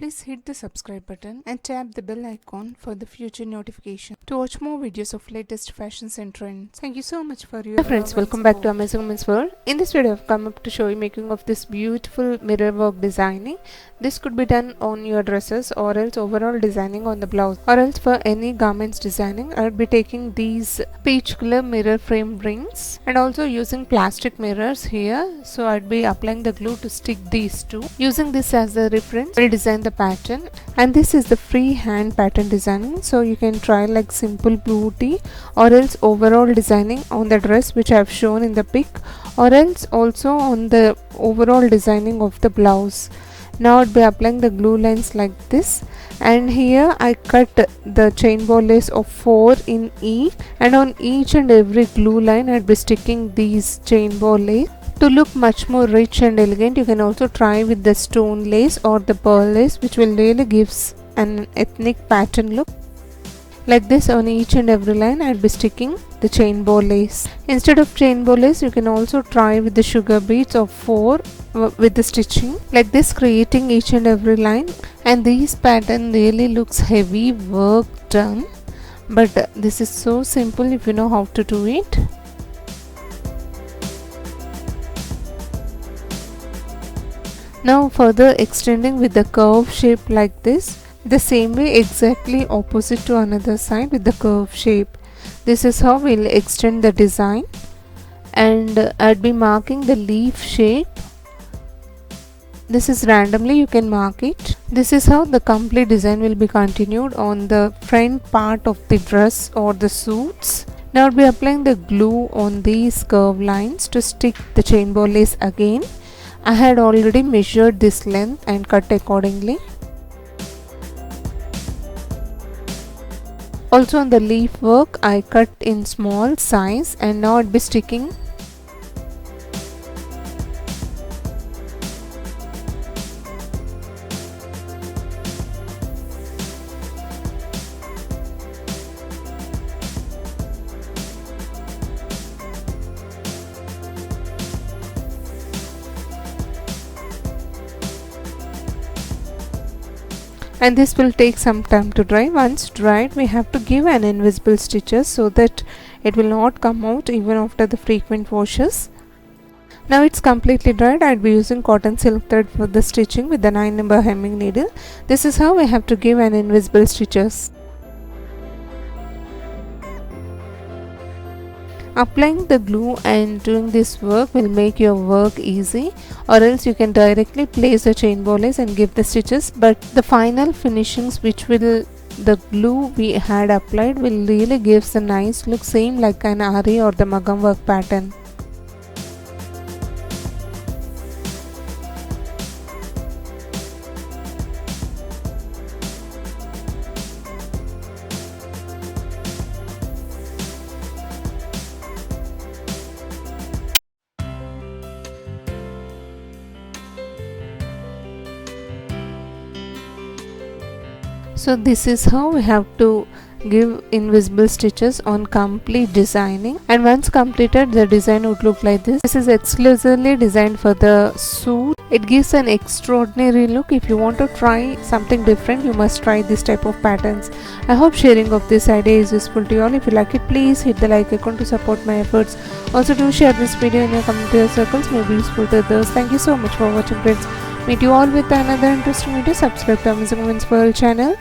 Please hit the subscribe button and tap the bell icon for the future notification to watch more videos of latest fashions and trends. Thank you so much for your Hello friends, welcome back to Amazing Women's World. In this video I've come up to show you making of this beautiful mirror work designing. This could be done on your dresses or else overall designing on the blouse, or else for any garments designing. I'll be taking these peach color mirror frame rings and also using plastic mirrors here. So I'd be applying the glue to stick these two. Using this as a reference, we'll design the pattern, and this is the freehand pattern designing. So you can try like simple booty or else overall designing on the dress which I have shown in the pic, or else also on the overall designing of the blouse. Now I'd be applying the glue lines like this, and here I cut the chain ball lace of 4 in each, and on each and every glue line I'd be sticking these chain ball lace. To look much more rich and elegant, you can also try with the stone lace or the pearl lace, which will really gives an ethnic pattern look. Like this, on each and every line I'll be sticking the chain ball lace. Instead of chain ball lace, you can also try with the sugar beads of 4 with the stitching like this, creating each and every line. And this pattern really looks heavy work done, but this is so simple if you know how to do it. Now further extending with the curve shape like this, the same way exactly opposite to another side with the curve shape. This is how we'll extend the design, and I'd be marking the leaf shape. This is randomly, you can mark it. This is how the complete design will be continued on the front part of the dress or the suits. Now I'll be applying the glue on these curve lines to stick the chain ball lace again. I had already measured this length and cut accordingly. Also on the leaf work I cut in small size, and now I'd be sticking. And this will take some time to dry. Once dried, we have to give an invisible stitches so that it will not come out even after the frequent washes. Now it's completely dried. I'd be using cotton silk thread for the stitching with the 9 number hemming needle. This is how we have to give an invisible stitches. Applying the glue and doing this work will make your work easy, or else you can directly place the chain ball lace and give the stitches, but the final finishings which will the glue we had applied will really gives a nice look, same like an ari or the magam work pattern. So this is how we have to give invisible stitches on complete designing, and once completed the design would look like this. This is exclusively designed for the suit. It gives an extraordinary look. If you want to try something different, you must try this type of patterns. I hope sharing of this idea is useful to you all. If you like it, please hit the like icon to support my efforts. Also do share this video in your community circles, may be useful to others. Thank you so much for watching friends. Meet you all with another interesting video. Subscribe to Amazing Women's World channel.